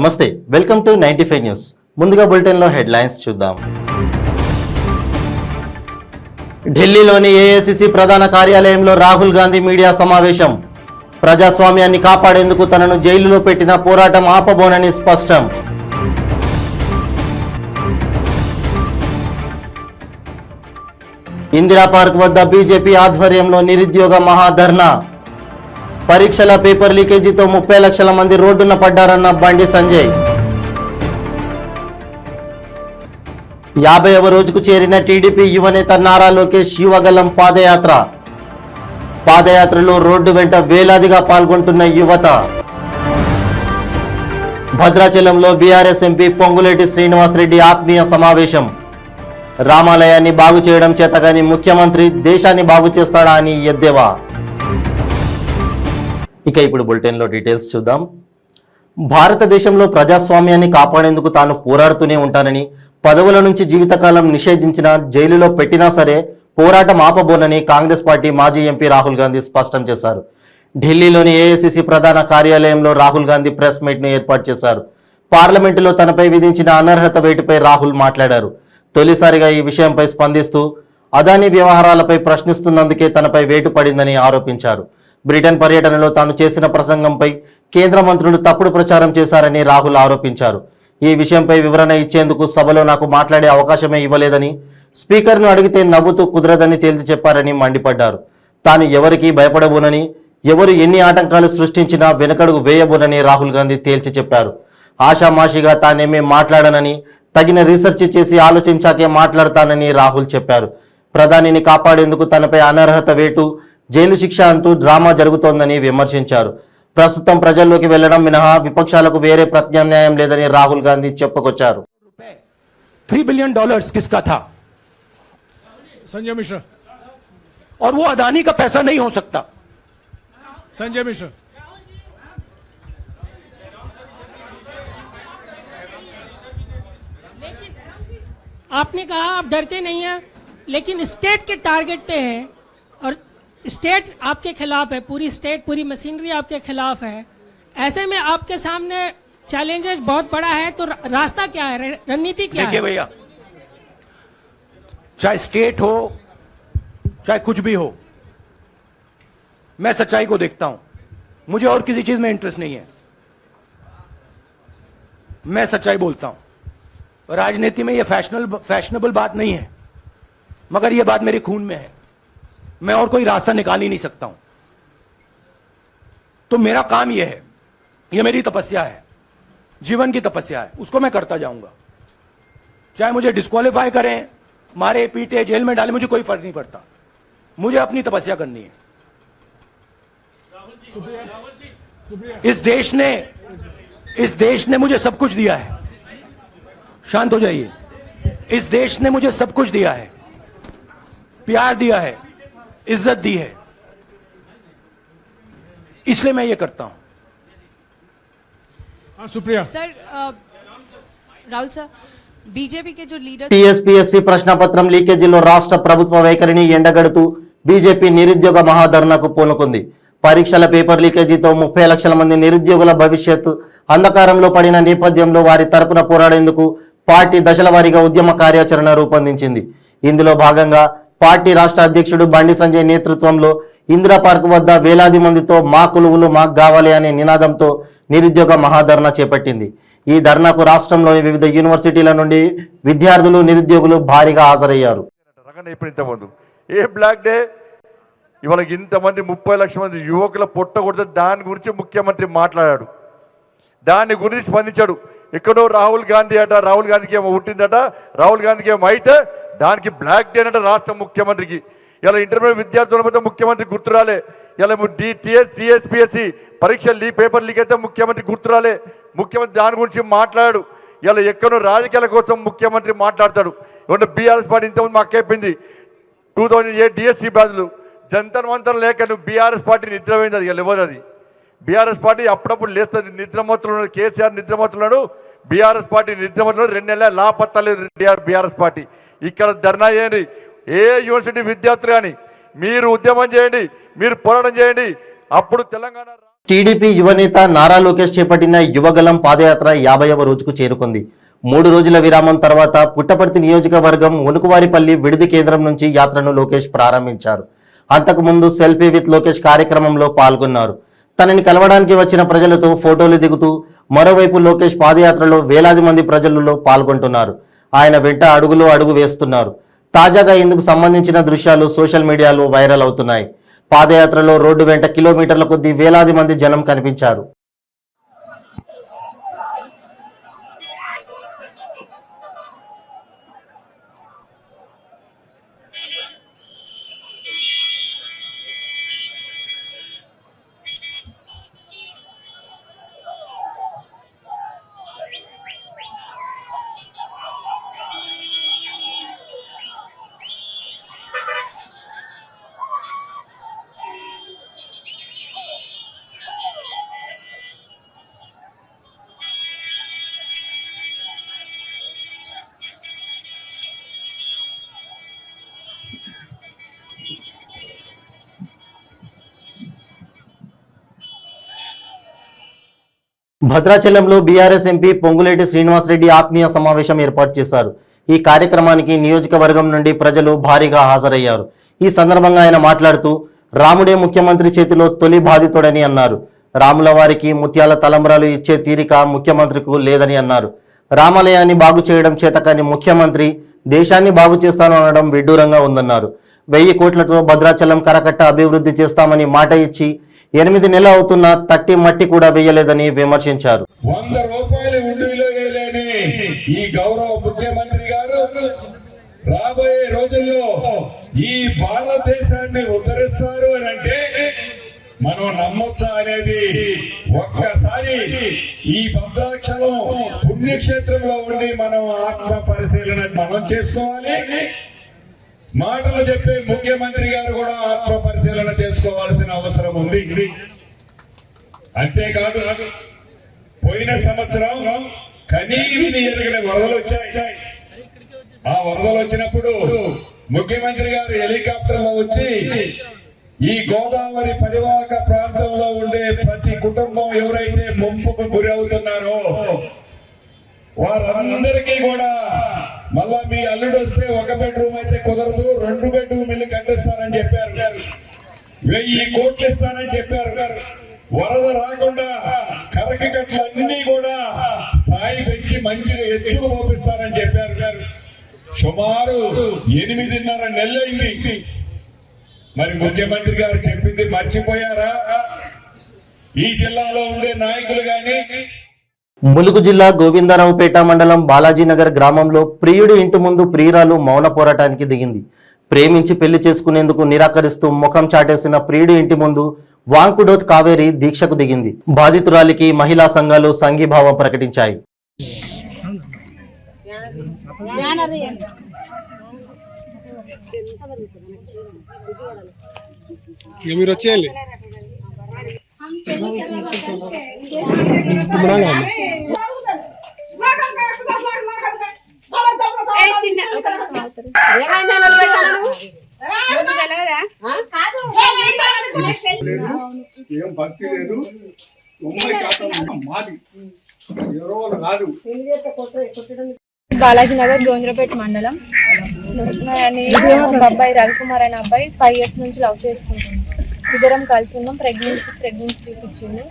నమస్తే, welcome to 95 news. ముందుగా బులెటిన్లో హెడ్లైన్స్ చూద్దాం. ఢిల్లీలోని ఏఐసిసి ప్రధాన కార్యాలయంలో రాహుల్ గాంధీ మీడియా సమావేశం. ప్రజాస్వామ్యాన్ని కాపాడేందుకు తనను జైలులో పెట్టిన పోరాటం ఆపబోనని స్పష్టం. ఇందిరా పార్క్ వద్ద బీజేపీ ఆధ్వర్యంలో నిరుద్యోగ మహాధర్నా. పరీక్షల పేపర్ లీకేజీతో 30 లక్షల మంది రోడ్డున పడ్డారన్న బండి సంజయ్. 50వ రోజుకు చేరిన టీడీపీ యువనేత నారా లోకేష్ యువగలం పాదయాత్రలో రోడ్డు వెంట వేలాదిగా పాల్గొంటున్న యువత. భద్రాచలంలో బీఆర్ఎస్ ఎంపీ పొంగులేటి శ్రీనివాసరెడ్డి ఆత్మీయ సమావేశం. రామాలయాన్ని బాగు చేయడం చేతగాని ముఖ్యమంత్రి దేశాన్ని బాగు చేస్తాడా అని ఎద్దేవా. ఇక ఇప్పుడు బులెటిన్లో డీటెయిల్స్ చూద్దాం. భారతదేశంలో ప్రజాస్వామ్యాన్ని కాపాడేందుకు తాను పోరాడుతూనే ఉంటానని, పదవుల నుంచి జీవితకాలం నిషేధించిన జైలులో పెట్టినా సరే పోరాటం ఆపబోనని కాంగ్రెస్ పార్టీ మాజీ ఎంపీ రాహుల్ గాంధీ స్పష్టం చేశారు. ఢిల్లీలోని ఏఐసిసి ప్రధాన కార్యాలయంలో రాహుల్ గాంధీ ప్రెస్ మీట్ను ఏర్పాటు చేశారు. పార్లమెంటులో తనపై విధించిన అనర్హత వేటుపై రాహుల్ మాట్లాడారు. తొలిసారిగా ఈ విషయంపై స్పందిస్తూ అదానీ వ్యవహారాలపై ప్రశ్నిస్తున్నందుకే తనపై వేటు పడిందని ఆరోపించారు. బ్రిటన్ పర్యటనలో తాను చేసిన ప్రసంగంపై కేంద్ర మంత్రులు తప్పుడు ప్రచారం చేశారని రాహుల్ ఆరోపించారు. ఈ విషయంపై వివరణ ఇచ్చేందుకు సభలో నాకు మాట్లాడే అవకాశమే ఇవ్వలేదని, స్పీకర్ను అడిగితే నవ్వుతూ కుదరదని తేల్చి చెప్పారని మండిపడ్డారు. తాను ఎవరికీ భయపడబోనని, ఎవరు ఎన్ని ఆటంకాలు సృష్టించినా వెనకడుగు వేయబోనని రాహుల్ గాంధీ తేల్చి చెప్పారు. ఆషామాషిగా తానేమీ మాట్లాడనని, తగిన రీసెర్చ్ చేసి ఆలోచించాకే మాట్లాడతానని రాహుల్ చెప్పారు. ప్రధానిని కాపాడేందుకు తనపై అనర్హత వేటు, జైలు శిక్ష అంటూ డ్రామా జరుగుతోందని విమర్శించారు. ప్రస్తుతం ప్రజల్లోకి వెళ్లడం మినహా విపక్షాలకు వేరే ప్రత్యామ్నాయం లేదని రాహుల్ గాంధీ చెప్పుకొచ్చారు. $3 बिलियन किसका था? संजय मिश्रा. और वो अदानी का पैसा नहीं हो सकता. संजय मिश्रा. लेकिन आपने कहा आप डरते नहीं हैं, लेकिन स्टेट के टारगेट पे है और स्टेट आपके खिलाफ है, पूरी स्टेट, पूरी मशीनरी आपके खिलाफ है. ऐसे में आपके सामने चैलेंजेस बहुत बड़ा है, तो रास्ता क्या है, रणनीति क्या है? देखिए भैया, चाहे स्टेट हो चाहे कुछ भी हो, मैं सच्चाई को देखता हूं. मुझे और किसी चीज में इंटरेस्ट नहीं है. मैं सच्चाई बोलता हूं. राजनीति में यह फैशनेबल बात नहीं है, मगर यह बात मेरे खून में है. मैं और कोई रास्ता निकाल ही नहीं सकता हूं. तो मेरा काम यह है, यह मेरी तपस्या है, जीवन की तपस्या है, उसको मैं करता जाऊंगा. चाहे मुझे डिस्क्वालीफाई करें, मारे पीटे, जेल में डाले, मुझे कोई फर्क नहीं पड़ता. मुझे अपनी तपस्या करनी है. इस देश ने मुझे सब कुछ दिया है. शांत हो जाइए. इस देश ने मुझे सब कुछ दिया है, प्यार दिया है, इज्जत दी है, इसलिए मैं ये करता हूं. हाँ Supriya sir. Rahul sir, BJP के जो लीडर టీఎస్పీఎస్సీ ప్రశ్నపత్రం లీకేజీలో రాష్ట్ర ప్రభుత్వ వైఖరిని ఎండగడుతూ బీజేపీ నిరుద్యోగ మహాధర్నాకు పూనుకుంది. పరీక్షల పేపర్ లీకేజీతో 30 లక్షల మంది నిరుద్యోగుల భవిష్యత్తు అంధకారంలో పడిన నేపథ్యంలో వారి తరపున పోరాడేందుకు పార్టీ దశల వారీగా ఉద్యమ కార్యాచరణ రూపొందించింది. ఇందులో భాగంగా పార్టీ రాష్ట్ర అధ్యక్షుడు బండి సంజయ్ నేతృత్వంలో ఇందిరా పార్క్ వద్ద వేలాది మందితో మా కొలువులు మాకు కావాలి అనే నినాదంతో నిరుద్యోగ మహాధర్నా చేపట్టింది. ఈ ధర్నాకు రాష్ట్రంలోని వివిధ యూనివర్సిటీల నుండి విద్యార్థులు, నిరుద్యోగులు భారీగా హాజరయ్యారు. ఏ బ్లాక్ డే ఇవాళ ఇంతమంది 30 లక్షల మంది యువకుల పొట్ట కొడితే దాని గురించి ముఖ్యమంత్రి మాట్లాడాడు. దాని గురించి స్పందించాడు. ఎక్కడో రాహుల్ గాంధీ అట, రాహుల్ గాంధీకి ఏమో పుట్టిందట, రాహుల్ గాంధీకి ఏమో అయితే దానికి బ్లాక్ డే అంటే రాష్ట్ర ముఖ్యమంత్రికి. ఇలా ఇంటర్మీడియట్ విద్యార్థుల మధ్య ముఖ్యమంత్రి గుర్తురాలే. ఇలా టీఎస్పీఎస్సీ పరీక్ష పేపర్ లీక్ అయితే ముఖ్యమంత్రి గుర్తురాలే. ముఖ్యమంత్రి దాని గురించి మాట్లాడాడు. ఇలా ఎక్కడో రాజకీయాల కోసం ముఖ్యమంత్రి మాట్లాడతాడు. ఏమంటే బీఆర్ఎస్ పార్టీ ఇంతకుముందు మాకు చెప్పింది 2008 డిఎస్సీ బాధలు జంతర్ మంతర్ లేక నువ్వు బీఆర్ఎస్ పార్టీ నిద్రపోయింది. అది లేవదు. అది బీఆర్ఎస్ పార్టీ అప్పుడప్పుడు లేస్తుంది. నిద్రమత్తున్నాడు కేసీఆర్, నిద్రమత్తున్నాడు బీఆర్ఎస్ పార్టీ, నిద్రమత్తున్నాడు. 2 నెలల లాపత్తా లేదు బీఆర్ఎస్ పార్టీ. ఇక్కడ ధర్నా చేయండి. ఏ యూనివర్సిటీ విద్యార్థులు కానీ మీరు ఉద్యమం చేయండి, మీరు పోరాటం చేయండి. అప్పుడు తెలంగాణ టీడీపీ యువనేత నారా లోకేష్ చేపట్టిన యువగలం పాదయాత్ర 50వ రోజుకు చేరుకుంది. 3 రోజుల విరామం తర్వాత పుట్టపర్తి నియోజకవర్గం ఉనుకువారిపల్లి విడిది కేంద్రం నుంచి యాత్రను లోకేష్ ప్రారంభించారు. అంతకుముందు సెల్ఫీ విత్ లోకేష్ కార్యక్రమంలో పాల్గొన్నారు. తనని కలవడానికి వచ్చిన ప్రజలతో ఫోటోలు దిగుతూ మరోవైపు లోకేష్ పాదయాత్రలో వేలాది మంది ప్రజలలో పాల్గొంటున్నారు. ఆయన వెంట అడుగు వేస్తున్నారు. తాజాగా ఇందుకు సంబంధించిన దృశ్యాలు సోషల్ మీడియాలో వైరల్ అవుతున్నాయి. పాదయాత్రలో రోడ్డు వెంట కిలోమీటర్ల కొద్దీ వేలాది మంది జనం కనిపించారు. భద్రాచలంలో బీఆర్ఎస్ ఎంపీ పొంగులేటి శ్రీనివాసరెడ్డి ఆత్మీయ సమావేశం ఏర్పాటు చేశారు. ఈ కార్యక్రమానికి నియోజకవర్గం నుండి ప్రజలు భారీగా హాజరయ్యారు. ఈ సందర్భంగా ఆయన మాట్లాడుతూ రాముడే ముఖ్యమంత్రి చేతిలో తొలి బాధితుడని అన్నారు. రాముల వారికి ముత్యాల తలంబ్రాలు ఇచ్చే తీరిక ముఖ్యమంత్రికి లేదని అన్నారు. రామాలయాన్ని బాగు చేయడం చేతకాని ముఖ్యమంత్రి దేశాన్ని బాగు చేస్తాను అనడం విడ్డూరంగా ఉందన్నారు. 1000 కోట్లతో భద్రాచలం కరకట్ట అభివృద్ధి చేస్తామని మాట ఇచ్చి 8 నెలలు అవుతున్నా తట్టి మట్టి కూడా వేయలేదని విమర్శించారు. 100 రూపాయలు ఉండిలో వేయలేని ఈ గౌరవ ముఖ్యమంత్రి గారు రాబోయే రోజుల్లో ఈ భారతదేశాన్ని ఉద్ధరిస్తారు అని అంటే మనం నమ్మొచ్చా అనేది ఒక్కసారి ఈ భద్రాచలం పుణ్యక్షేత్రంలో ఉండి మనం ఆత్మ పరిశీలన మనం చేసుకోవాలి. మాటలు చెప్పే ముఖ్యమంత్రి గారు కూడా ఆత్మ పరిశీలన చేసుకోవాల్సిన అవసరం ఉంది. అంతేకాదు పోయిన సంవత్సరం కనీవిని ఎరగని వరదలు వచ్చాయి. ఆ వరదలు వచ్చినప్పుడు ముఖ్యమంత్రి గారు హెలికాప్టర్ లో వచ్చి ఈ గోదావరి పరివాహక ప్రాంతంలో ఉండే ప్రతి కుటుంబం ఎవరైతే ముంపుకు గురి అవుతున్నారో వారందరికీ కూడా మళ్ళా మీ అల్లుడు వస్తే 1 బెడ్రూమ్ అయితే కుదరదు, 2 బెడ్రూమ్ ఇల్లు కట్టిస్తానని చెప్పారు. 1000 కోట్లు ఇస్తానని చెప్పారు. వరద రాకుండా కరకి కట్లన్నీ కూడా స్థాయి పెంచి మంచిగా ఎత్తుకు పంపిస్తానని చెప్పారు. సుమారు 8.5 నెలలైంది. మరి ముఖ్యమంత్రి గారు చెప్పింది మర్చిపోయారా? ఈ జిల్లాలో ఉండే నాయకులు గాని ములుగు జిల్లా గోవిందరావుపేట మండలం బాలాజీనగర్ గ్రామంలో ప్రియుడి ఇంటి ముందు ప్రియురాలు మౌన పోరాటానికి దిగింది. ప్రేమించి పెళ్లి చేసుకునేందుకు నిరాకరిస్తూ ముఖం చాటేసిన ప్రియుడి ఇంటి ముందు వాంకుడోత్ కావేరి దీక్షకు దిగింది. బాధితురాలికి మహిళా సంఘాలు సంఘీభావం ప్రకటించాయి. మీరు వచ్చేయాలి. ఏం భక్తి లేదు, మాది కాదు. బాలాజీ నగర్ గోవిందరావుపేట మండలం. నేను ఒక అబ్బాయి రవికుమార్ అనే అబ్బాయి 5 years నుంచి లవ్ చేసుకుంటున్నాం. ఇద్దరం కలిసి ఉన్నాం. ప్రెగ్నెన్సీ చూపించిండు.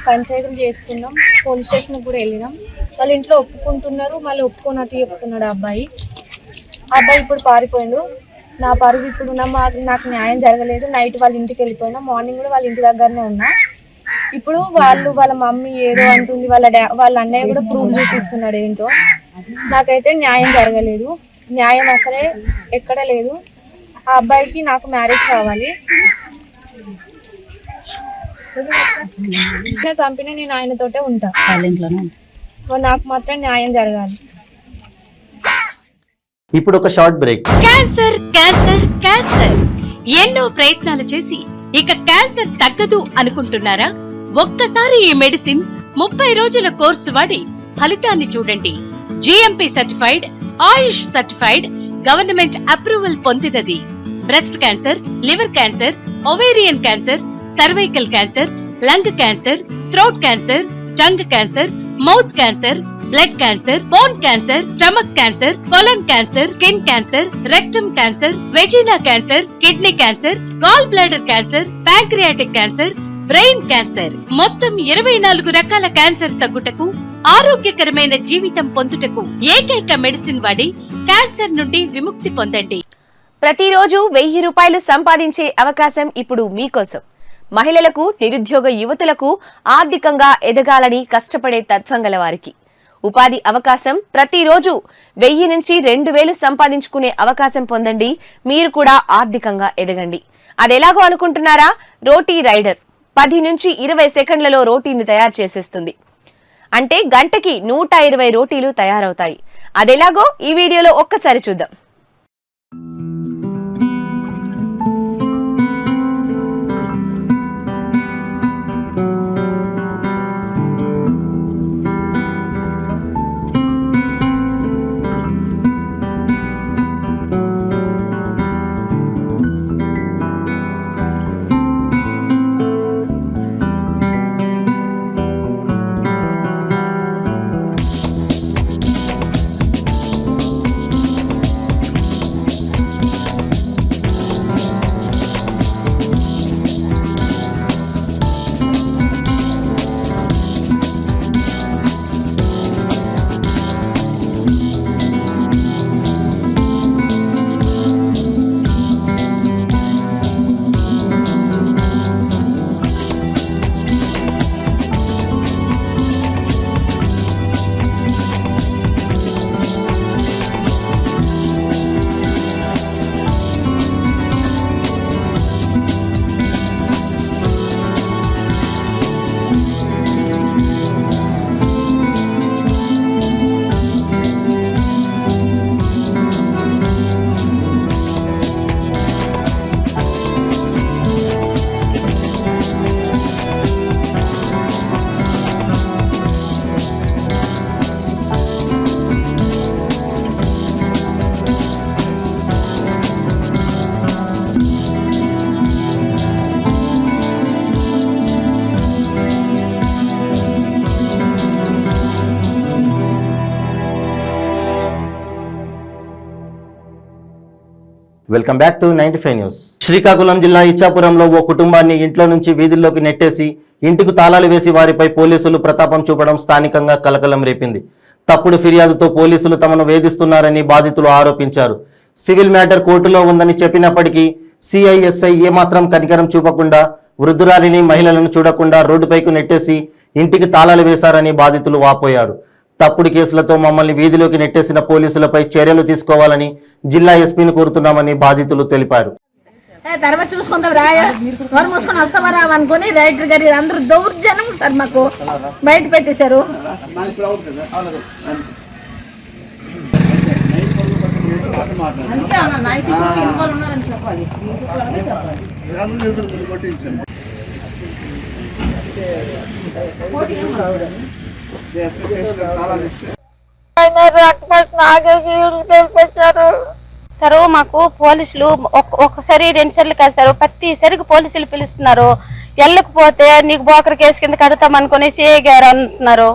పంచాయతీలు చేసుకున్నాం. పోలీస్ స్టేషన్ కూడా వెళ్ళినాం. వాళ్ళ ఇంట్లో ఒప్పుకుంటున్నారు, మళ్ళీ ఒప్పుకున్నట్టు చెప్తున్నాడు ఆ అబ్బాయి. ఇప్పుడు పారిపోయిండు. నా పరువు ఇప్పుడు నాకు న్యాయం జరగలేదు. నైట్ వాళ్ళ ఇంటికి వెళ్ళిపోయినా, మార్నింగ్ కూడా వాళ్ళ ఇంటి దగ్గరనే ఉన్నా. ఇప్పుడు వాళ్ళ మమ్మీ ఏదో అంటుంది, వాళ్ళ అన్నయ్య కూడా ప్రూఫ్ చూపిస్తున్నాడు ఏంటో. నాకైతే న్యాయం జరగలేదు. న్యాయం అసలే ఎక్కడ లేదు. ఆ అబ్బాయికి నాకు మ్యారేజ్ కావాలి. చంపిన నేను ఆయనతోటే ఉంటా. నాకు మాత్రం న్యాయం జరగాలి. ఇప్పుడు ఒక short break. Cancer cancer cancer ఎన్నో ప్రయత్నాలు చేసి ఇక క్యాన్సర్ తగ్గదు అనుకుంటున్నారా? ఒక్కసారి ఈ మెడిసిన్ 30 రోజుల కోర్సు వాడి ఫలితాన్ని చూడండి. GMP certified, AYUSH certified, government approval పొందినది. Breast cancer, liver cancer, ovarian cancer, cervical cancer, lung cancer, throat cancer, tongue cancer, mouth cancer, blood cancer, bone cancer, stomach cancer, colon cancer, skin cancer, rectum cancer, vagina cancer, kidney cancer, gall bladder cancer, pancreatic cancer, brain cancer, మొత్తం 24 రకాల cancer తగ్గుటకు, ఆరోగ్యకరమైన జీవితం పొందుటకు ఏకైక medicine వాడి cancer నుండి విముక్తి పొందండి. ప్రతిరోజు 1000 రూపాయలు సంపాదించే అవకాశం ఇప్పుడు మీకోసం. మహిళలకు, నిరుద్యోగ యువతులకు ఆర్థికంగా ఎదగాలని కష్టపడే తత్వం గల వారికి ఉపాధి అవకాశం. ప్రతిరోజు 1000 నుంచి 2000 సంపాదించుకునే అవకాశం పొందండి. మీరు కూడా ఆర్థికంగా ఎదగండి. అదెలాగో అనుకుంటున్నారా? రోటీ రైడర్ 10 నుంచి 20 సెకండ్లలో రోటీని తయారు చేసేస్తుంది. అంటే గంటకి 120 రోటీలు తయారవుతాయి. అదెలాగో ఈ వీడియోలో ఒక్కసారి చూద్దాం. Welcome back to 95 news. Srikakulam జిల్లా ఇచ్చాపురంలో ఓ కుటుంబాన్ని ఇంట్లో నుంచి వీధుల్లోకి నెట్టేసి ఇంటికి తాళాలు వేసి వారిపై పోలీసులు ప్రతాపం చూపడం స్థానికంగా కలకలం రేపింది. తప్పుడు ఫిర్యాదుతో పోలీసులు తమను వేధిస్తున్నారని బాధితులు ఆరోపించారు. సివిల్ మ్యాటర్ కోర్టులో ఉందని చెప్పినప్పటికీ సిఐఎస్ఐ ఏమాత్రం కనికరం చూపకుండా వృద్ధురాలిని, మహిళలను చూడకుండా రోడ్డుపైకి నెట్టేసి ఇంటికి తాళాలు వేశారని బాధితులు వాపోయారు. తప్పుడు కేసులతో మమ్మల్ని వీధిలోకి నెట్టేసిన పోలీసులపై చర్యలు తీసుకోవాలని జిల్లా ఎస్పీని కోరుతున్నామని బాధితులు తెలిపారు. తర్వాత చూసుకుందాం రాయ వారు మూసుకొని వస్తావా రావనుకొని రైటర్ గారి అందరూ దౌర్జన్యం సార్ మాకు బయట పెట్టేశారు. సార్ మాకు పోలీసులు ఒక్కసారి 2 సార్లు కాదు సార్, ప్రతిసారికి పోలీసులు పిలుస్తున్నారు. వెళ్ళకపోతే నీకు బోకర్ కేసు కింద కడతామనుకుని సిఐ గారు అంటున్నారు.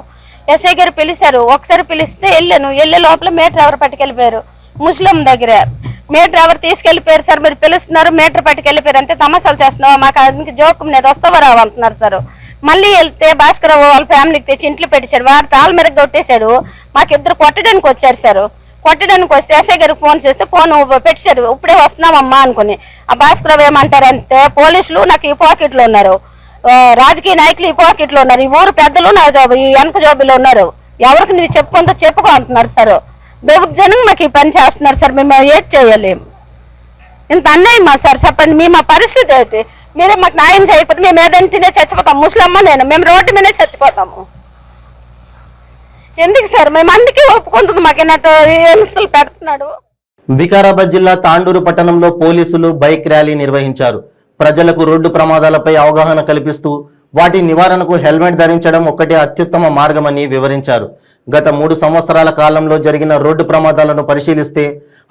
ఎస్ఐ గారు పిలిచారు, ఒకసారి పిలిస్తే వెళ్ళాను. వెళ్ళే లోపల మీటర్ ఎవరు పట్టుకెళ్ళిపోయారు ముస్లిం దగ్గర. మీటర్ ఎవరు తీసుకెళ్లిపోయారు సార్, మీరు పిలుస్తున్నారు మీటర్ పట్టుకెళ్ళిపోయారు అంటే తమాషాలు చేస్తున్నావు, మాకు అందుకు జోకం నేను వస్తావా రావు అంటున్నారు సార్. మళ్ళీ వెళ్తే భాస్కర్ వాళ్ళ ఫ్యామిలీకి తెచ్చి ఇంట్లో పెట్టేశాడు. వాడు తాళ మీద కొట్టేశాడు. మాకిద్దరు కొట్టడానికి వచ్చారు సార్. కొట్టడానికి వస్తే ఎస్ఐ గారికి ఫోన్ చేస్తే ఫోన్ పెట్టారు. ఇప్పుడే వస్తున్నామమ్మా అనుకుని. ఆ భాస్కర్ ఏమంటారంటే పోలీసులు నాకు ఈ పాకెట్లో ఉన్నారు, రాజకీయ నాయకులు ఈ పాకెట్లో ఉన్నారు, ఈ ఊరు పెద్దలు నా జాబ్ ఈ వెనక జాబులో ఉన్నారు, ఎవరికి నువ్వు చెప్పుకుంటూ చెప్పుకో అంటున్నారు సార్. దౌర్జన్యం మాకు ఈ పని చేస్తున్నారు సార్. మేము ఏం చేయాలి? ఇంత అన్యాయమా సార్ చెప్పండి. మీ మా పరిస్థితి అయితే మీరే మాకు న్యాయం చేయకపోతే మేము ఏదైనా తినే చచ్చిపోతాం. ముస్లిమ్మ మేము రోడ్డు మీదే చచ్చిపోతాము. ఎందుకు సార్ మేము అందుకే ఒప్పుకుంటుంది మాకు ఎన్నట్టు హింసలు పెడుతున్నాడు. వికారాబాద్ జిల్లా తాండూరు పట్టణంలో పోలీసులు బైక్ ర్యాలీ నిర్వహించారు. ప్రజలకు రోడ్డు ప్రమాదాలపై అవగాహన కల్పిస్తూ వాటి నివారణకు హెల్మెట్ ధరించడం ఒక్కటే అత్యుత్తమ మార్గమని వివరించారు. గత 3 సంవత్సరాల కాలంలో జరిగిన రోడ్డు ప్రమాదాలను పరిశీలిస్తే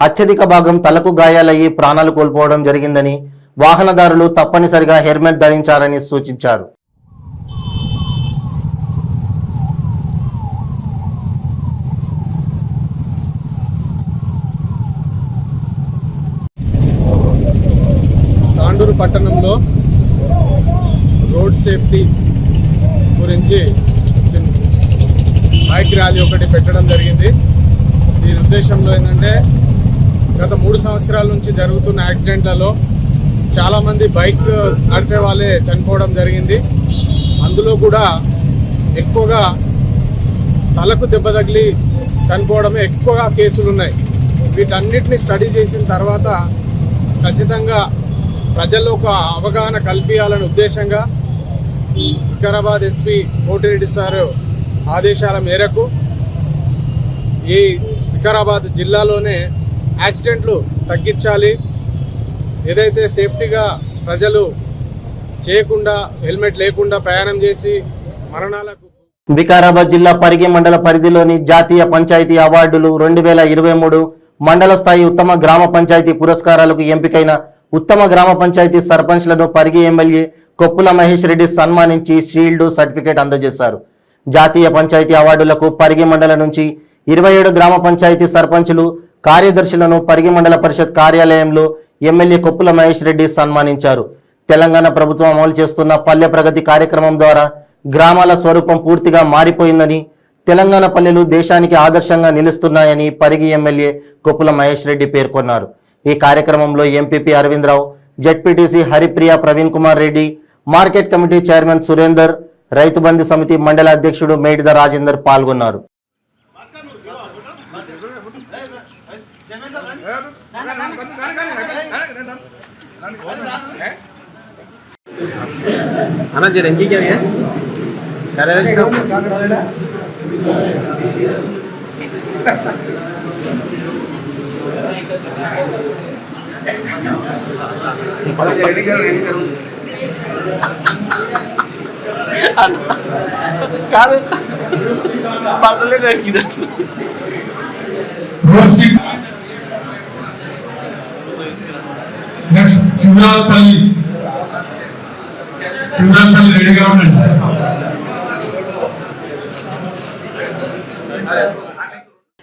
అత్యధిక భాగం తలకు గాయాలయ్యి ప్రాణాలు కోల్పోవడం జరిగిందని, వాహనదారులు తప్పనిసరిగా హెల్మెట్ ధరించాలని సూచించారు. పట్టణంలో రోడ్ సేఫ్టీ గురించి బైక్ ర్యాలీ ఒకటి పెట్టడం జరిగింది. దీని ఉద్దేశంలో ఏంటంటే గత 3 సంవత్సరాల నుంచి జరుగుతున్న యాక్సిడెంట్లలో చాలామంది బైక్ నడిపే వాళ్ళే చనిపోవడం జరిగింది. అందులో కూడా ఎక్కువగా తలకు దెబ్బ తగిలి చనిపోవడమే ఎక్కువగా కేసులు ఉన్నాయి. వీటన్నిటిని స్టడీ చేసిన తర్వాత ఖచ్చితంగా ప్రజల్లో ఒక అవగాహన కల్పించాలనే ఉద్దేశంగా వికారాబాద్ ఎస్పీ కోటిరెడ్డి సార్ ఆదేశాల మేరకు ఈ వికారాబాద్ జిల్లాలోనే యాక్సిడెంట్లు తగ్గించాలి, ఏదైతే సేఫ్టీగా ప్రజలు చేయకుండా హెల్మెట్ లేకుండా ప్రయాణం చేసి మరణాలకు. వికారాబాద్ జిల్లా పరిగి మండల పరిధిలోని జాతీయ పంచాయతీ అవార్డులు 2023 మండల స్థాయి ఉత్తమ గ్రామ పంచాయతీ పురస్కారాలకు ఎంపికైన ఉత్తమ గ్రామ పంచాయతీ సర్పంచ్లను పరిగి ఎమ్మెల్యే కొప్పుల మహేష్ రెడ్డి సన్మానించి షీల్డ్ సర్టిఫికేట్ అందజేశారు. జాతీయ పంచాయతీ అవార్డులకు పరిగి మండలం నుంచి 27 గ్రామ పంచాయతీ సర్పంచులు కార్యదర్శులను పరిగి మండల పరిషత్ కార్యాలయంలో ఎమ్మెల్యే కొప్పుల మహేష్ రెడ్డి సన్మానించారు. తెలంగాణ ప్రభుత్వం అమలు చేస్తున్న పల్లె ప్రగతి కార్యక్రమం ద్వారా గ్రామాల స్వరూపం పూర్తిగా మారిపోయిందని, తెలంగాణ పల్లెలు దేశానికి ఆదర్శంగా నిలుస్తున్నాయని పరిగి ఎమ్మెల్యే కొప్పుల మహేష్ రెడ్డి పేర్కొన్నారు. ఈ కార్యక్రమంలో MPP Aravind Rao, ZPTC Haripriya Praveen Kumar Reddy, market committee chairman Surender, Rythu Bandhu సమితి మండల అధ్యక్షుడు మేడిద రాజేందర్ పాల్గొన్నారు. కాదు పడతలేదు. రెడీగా ఉండండి.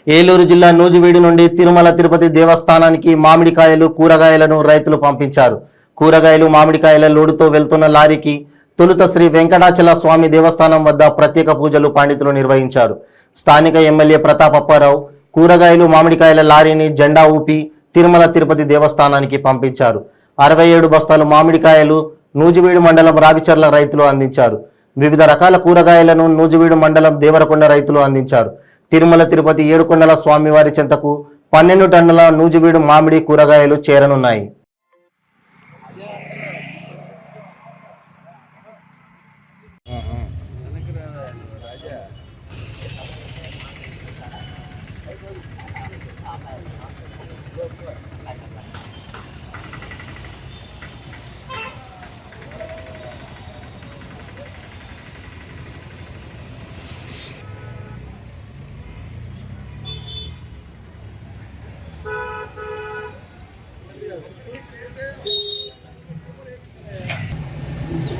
ఏలూరు జిల్లా నూజివీడు నుండి తిరుమల తిరుపతి దేవస్థానానికి మామిడికాయలు, కూరగాయలను రైతులు పంపించారు. కూరగాయలు, మామిడికాయల లోడుతో వెళ్తున్న లారీకి తొలుత శ్రీ వెంకటాచల స్వామి దేవస్థానం వద్ద ప్రత్యేక పూజలు పండితులు నిర్వహించారు. స్థానిక ఎమ్మెల్యే ప్రతాప్ అప్పారావు కూరగాయలు, మామిడికాయల లారీని జెండా ఊపి తిరుమల తిరుపతి దేవస్థానానికి పంపించారు. 67 బస్తాలు మామిడికాయలు నూజివీడు మండలం రావిచర్ల రైతులు అందించారు. వివిధ రకాల కూరగాయలను నూజివీడు మండలం దేవరకొండ రైతులు అందించారు. తిరుమల తిరుపతి ఏడుకొండల స్వామివారి చెంతకు 12 టన్నుల నూజివీడు మామిడి కూరగాయలు చేరనున్నాయి.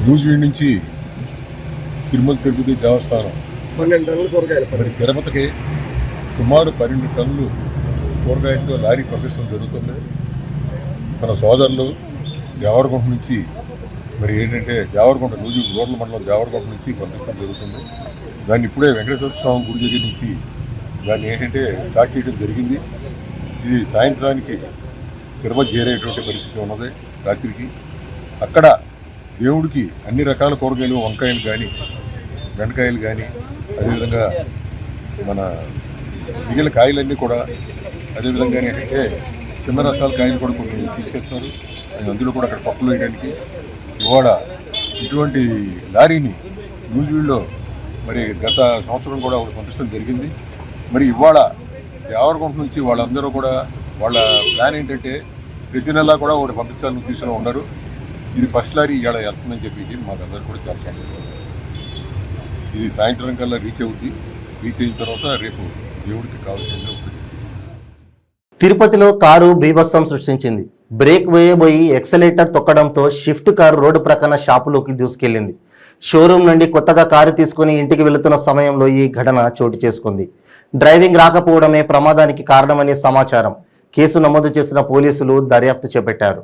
నూజివీడు నుంచి తిరుమల తిరుపతి దేవస్థానం 12 టన్నుల కూరగాయలు, మరి తిరుపతికి సుమారు 12 టన్నులు కూరగాయలతో లారీ పంపించడం జరుగుతుంది. మన సోదరులు దేవరకొండ నుంచి మరి ఏంటంటే దేవరకొండ నూజివీడు రూరల్ మండలం దేవరకొండ నుంచి పంపించడం జరుగుతుంది. దాన్ని ఇప్పుడే వెంకటేశ్వర స్వామి గుడి దగ్గర నుంచి దాన్ని ఏంటంటే స్టార్ట్ చేయడం జరిగింది. ఇది సాయంత్రానికి తిరుపతి చేరేటువంటి పరిస్థితి ఉన్నది. రాత్రికి అక్కడ దేవుడికి అన్ని రకాల కూరగాయలు, వంకాయలు కానీ, బెండకాయలు కానీ, అదేవిధంగా మన మిగిలిన కాయలన్నీ కూడా, అదేవిధంగా ఏంటంటే చిన్న రసాల కాయలు కూడా కొన్ని తీసుకెళ్తున్నారు. అందులో కూడా అక్కడ పప్పులు వేయడానికి ఇవాళ ఇటువంటి లారీని నూజివీడులో మరి గత సంవత్సరం కూడా ఒకటి పంపించడం జరిగింది. మరి ఇవాళ దేవరకొండ నుంచి వాళ్ళందరూ కూడా వాళ్ళ ప్లాన్ ఏంటంటే ప్రతి నెలా కూడా ఒకటి పంపించాలని ఉద్దేశంలో ఉన్నారు. ఇది ఫస్ట్ లారీ ఇవాళ వెళ్తుందని చెప్పి మాకు అందరూ కూడా చాలా సంతోషం. ఇది సాయంత్రం కల్లా రీచ్ అవుద్ది. రీచ్ అయిన తర్వాత రేపు దేవుడికి కావాల్సింది ఉంటుంది. తిరుపతిలో కారు బీభత్సం సృష్టించింది. బ్రేక్ వేయబోయి ఎక్సలేటర్ తొక్కడంతో షిఫ్ట్ కారు రోడ్డు ప్రక్కన షాపులోకి దూసుకెళ్లింది. షోరూమ్ నుండి కొత్తగా కారు తీసుకుని ఇంటికి వెళుతున్న సమయంలో ఈ ఘటన చోటు చేసుకుంది. డ్రైవింగ్ రాకపోవడమే ప్రమాదానికి కారణమని సమాచారం. కేసు నమోదు చేసిన పోలీసులు దర్యాప్తు చేపట్టారు.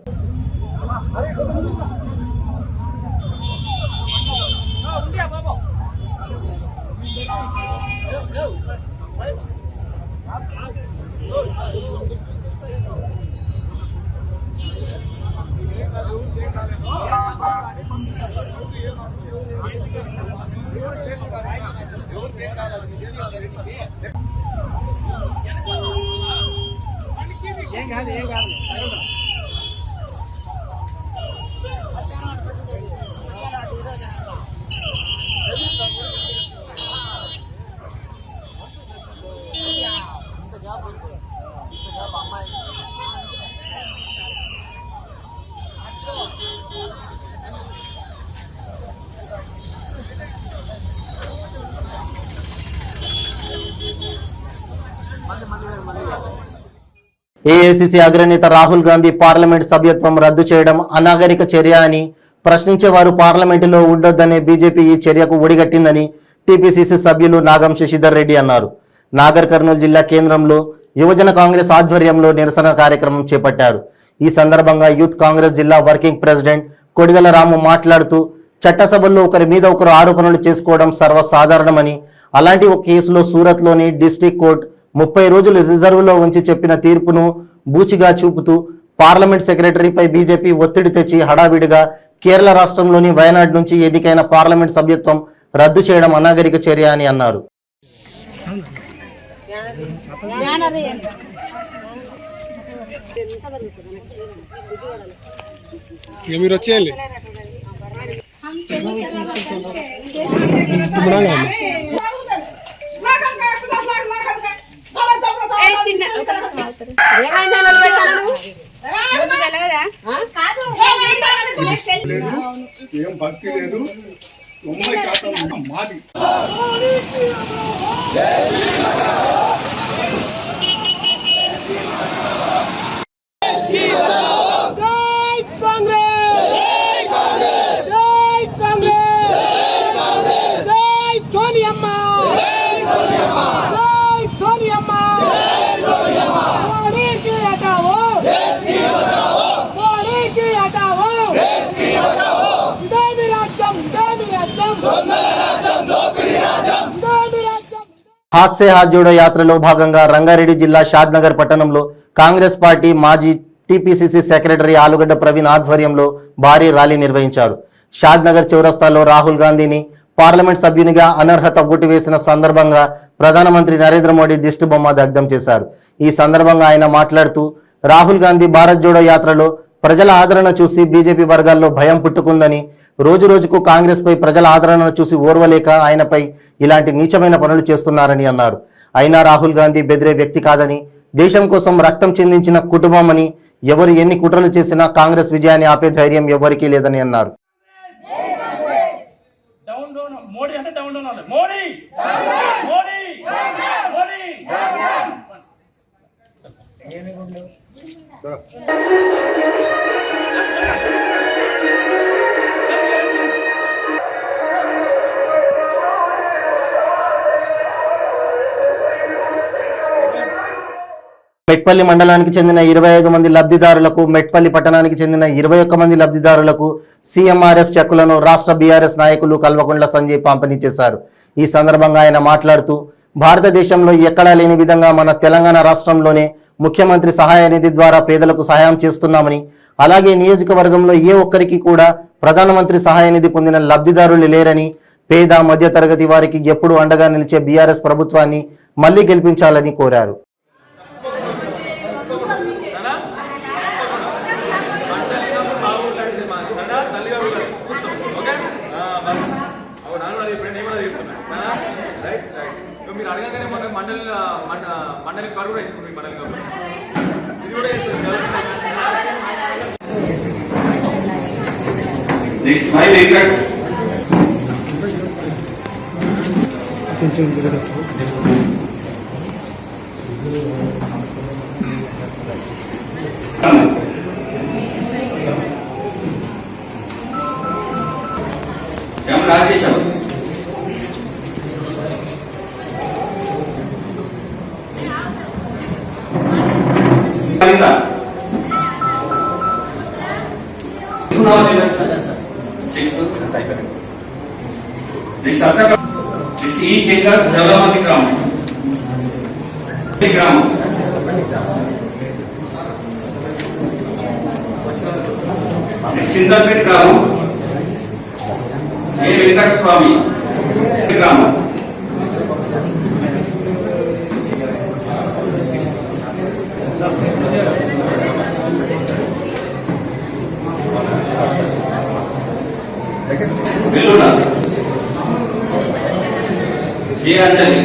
ఏఐసిసి అగ్రనేత రాహుల్ గాంధీ పార్లమెంట్ సభ్యత్వం రద్దు చేయడం అనాగరిక చర్య అని ప్రశ్నించేవారు పార్లమెంటులో ఉండొద్దనే బీజేపీ ఈ చర్యకు ఒడిగట్టిందని టీపీసీసీ సభ్యులు నాగం శశిధర్ రెడ్డి అన్నారు. నాగర్ కర్నూలు జిల్లా కేంద్రంలో యువజన కాంగ్రెస్ ఆధ్వర్యంలో నిరసన కార్యక్రమం చేపట్టారు. ఈ సందర్భంగా యూత్ కాంగ్రెస్ జిల్లా వర్కింగ్ ప్రెసిడెంట్ కొడిదల రాము మాట్లాడుతూ చట్టసభల్లో ఒకరి మీద ఒకరు ఆరోపణలు చేసుకోవడం సర్వసాధారణమని, అలాంటి ఒక కేసులో సూరత్లోని డిస్ట్రిక్ట్ కోర్టు 30 రోజులు రిజర్వులో ఉంచి చెప్పిన తీర్పును బూచిగా చూపుతూ పార్లమెంట్ సెక్రటరీపై బీజేపీ ఒత్తిడి తెచ్చి హడావిడిగా కేరళ రాష్ట్రంలోని వయనాడ్ నుంచి ఎన్నికైన పార్లమెంట్ సభ్యత్వం రద్దు చేయడం అనాగరిక చర్య అని అన్నారు. మీరు వచ్చేయాలి. ఏం భక్తి లేదు. మాది హాత్ సే హాత్ జోడో యాత్రలో భాగంగా రంగారెడ్డి జిల్లా షాద్ నగర్ పట్టణంలో కాంగ్రెస్ పార్టీ మాజీ టీపీసీసీ సెక్రటరీ ఆలుగడ్డ ప్రవీణ్ ఆధ్వర్యంలో భారీ ర్యాలీ నిర్వహించారు. షాద్ నగర్ చౌరస్తాలో రాహుల్ గాంధీని పార్లమెంట్ సభ్యునిగా అనర్హత ఓటు వేసిన సందర్భంగా ప్రధానమంత్రి నరేంద్ర మోడీ దిష్టిబొమ్మ దగ్ధం చేశారు. ఈ సందర్భంగా ఆయన మాట్లాడుతూ రాహుల్ గాంధీ భారత్ జోడో యాత్రలో ప్రజల ఆదరణ చూసి బీజేపీ వర్గాల్లో భయం పుట్టుకుందని, రోజు రోజుకు కాంగ్రెస్ పై ప్రజల ఆదరణను చూసి ఓర్వలేక ఆయనపై ఇలాంటి నీచమైన పనులు చేస్తున్నారని అన్నారు. అయినా రాహుల్ గాంధీ బెదిరే వ్యక్తి కాదని, దేశం కోసం రక్తం చిందించిన కుటుంబం అని, ఎవరు ఎన్ని కుట్రలు చేసినా కాంగ్రెస్ విజయాన్ని ఆపే ధైర్యం ఎవరికీ లేదని అన్నారు. మెట్పల్లి మండలానికి చెందిన 25 మంది లబ్ధిదారులకు, మెట్పల్లి పట్టణానికి చెందిన 21 మంది లబ్ధిదారులకు సీఎంఆర్ఎఫ్ చెక్కులను రాష్ట్ర బీఆర్ఎస్ నాయకులు కల్వకుంట్ల సంజయ్ పంపిణీ చేశారు. ఈ సందర్భంగా ఆయన మాట్లాడుతూ భారతదేశంలో ఎక్కడా లేని విధంగా మన తెలంగాణ రాష్ట్రంలోనే ముఖ్యమంత్రి సహాయ నిధి ద్వారా పేదలకు సహాయం చేస్తున్నామని, అలాగే నియోజకవర్గంలో ఏ ఒక్కరికి కూడా ప్రధానమంత్రి సహాయ నిధి పొందిన లబ్ధిదారులు లేరని, పేద మధ్య తరగతి వారికి ఎప్పుడూ అండగా నిలిచే బీఆర్ఎస్ ప్రభుత్వాన్ని మళ్లీ గెలిపించాలని కోరారు. ఈ శంకర్ జలమంది గ్రామం చింతల్పేట గ్రామం ఏ వెంకట స్వామి గ్రామం వెల్లుడ జే అంజలి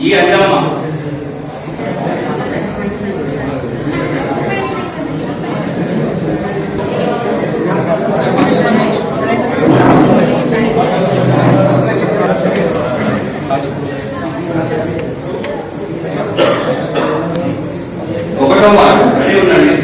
ఈ అంజమ్మ ఒకటో వారు రెడీ ఉండండి.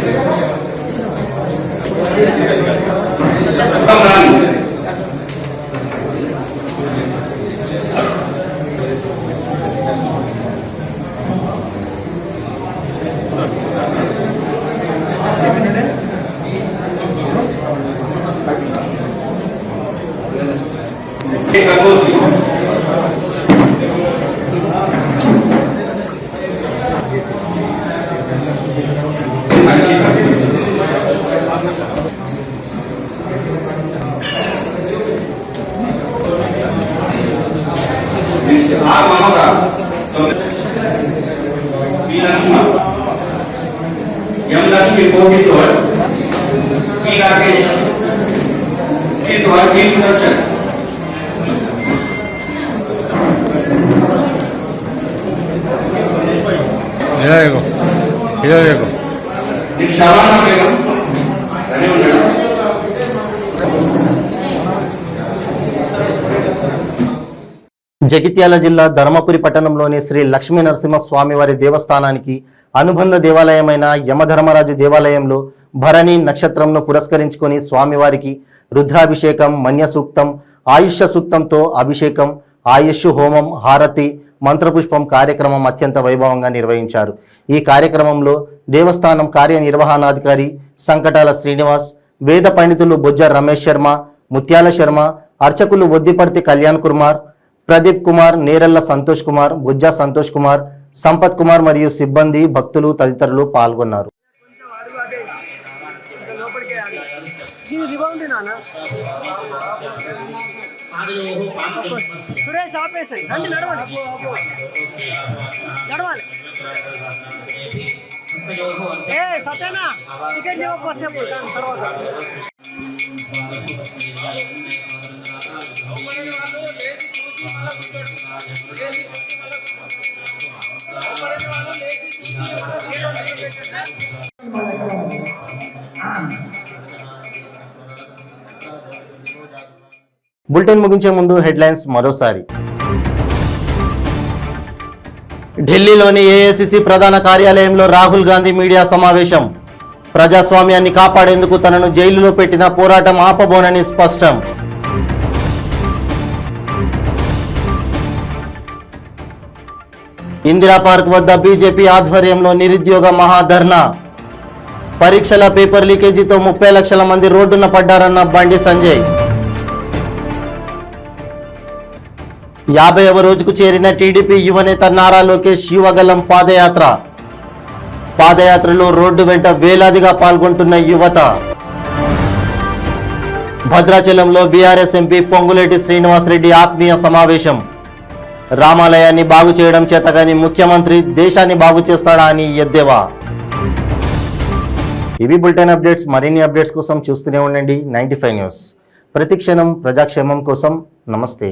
लक्ष्मी कोटितोड़ पी राकेश पी सुदर्शन शाबाना बेगम రెడీ ఉండండి. జగిత్యాల జిల్లా ధర్మపురి పట్టణంలోని శ్రీ లక్ష్మీ నరసింహ స్వామివారి దేవస్థానానికి అనుబంధ దేవాలయమైన యమధర్మరాజు దేవాలయంలో భరణి నక్షత్రంను పురస్కరించుకొని స్వామివారికి రుద్రాభిషేకం, మన్య సూక్తం, ఆయుష్య సూక్తంతో అభిషేకం, ఆయుష్ హోమం, హారతి, మంత్రపుష్పం కార్యక్రమం అత్యంత వైభవంగా నిర్వహించారు. ఈ కార్యక్రమంలో దేవస్థానం కార్యనిర్వహణాధికారి సంకటాల శ్రీనివాస్, వేద పండితులు బొజ్జ రమేష్ శర్మ, ముత్యాల శర్మ, అర్చకులు వద్దిపర్తి కళ్యాణ్ కుమార్, ప్రదీప్ కుమార్, నేరల్ల సంతోష్ కుమార్, బుజ్జా సంతోష్ కుమార్, సంపత్ కుమార్ మరియు సిబ్బంది, భక్తులు తదితరులు పాల్గొన్నారు. బులెటిన్ ముగించే ముందు హెడ్లైన్స్ మరోసారి. ఢిల్లీలోని ఏఐసిసి ప్రధాన కార్యాలయంలో రాహుల్ గాంధీ మీడియా సమావేశం. ప్రజాస్వామ్యాన్ని కాపాడేందుకు తనను జైలులో పెట్టిన పోరాటం ఆపబోనని స్పష్టం. ఇందిరా పార్క్ వద్ద బీజేపీ ఆధ్వర్యంలో నిరుద్యోగ మహాధర్నా. పరీక్షల పేపర్ లీకేజీతో 30 లక్షల మంది రోడ్డున పడ్డారన్న బండి సంజయ్. 50వ రోజుకు చేరిన టీడీపీ యువనేత నారా లోకేష్ యువగలం పాదయాత్ర. పాదయాత్రలో రోడ్డు వెంట వేలాదిగా పాల్గొంటున్న యువత. భద్రాచలంలో బీఆర్ఎస్ ఎంపీ పొంగులేటి శ్రీనివాసరెడ్డి ఆత్మీయ సమావేశం. రామాలయాన్ని బాగు చేయడం చేతగాని ముఖ్యమంత్రి దేశాన్ని బాగు చేస్తాడా అని ఎద్దేవా. ఇవి బులెటిన్ అప్డేట్స్. మరిన్ని అప్డేట్స్ కోసం చూస్తూనే ఉండండి 95 న్యూస్. ప్రతిక్షణం ప్రజాక్షేమం కోసం. నమస్తే.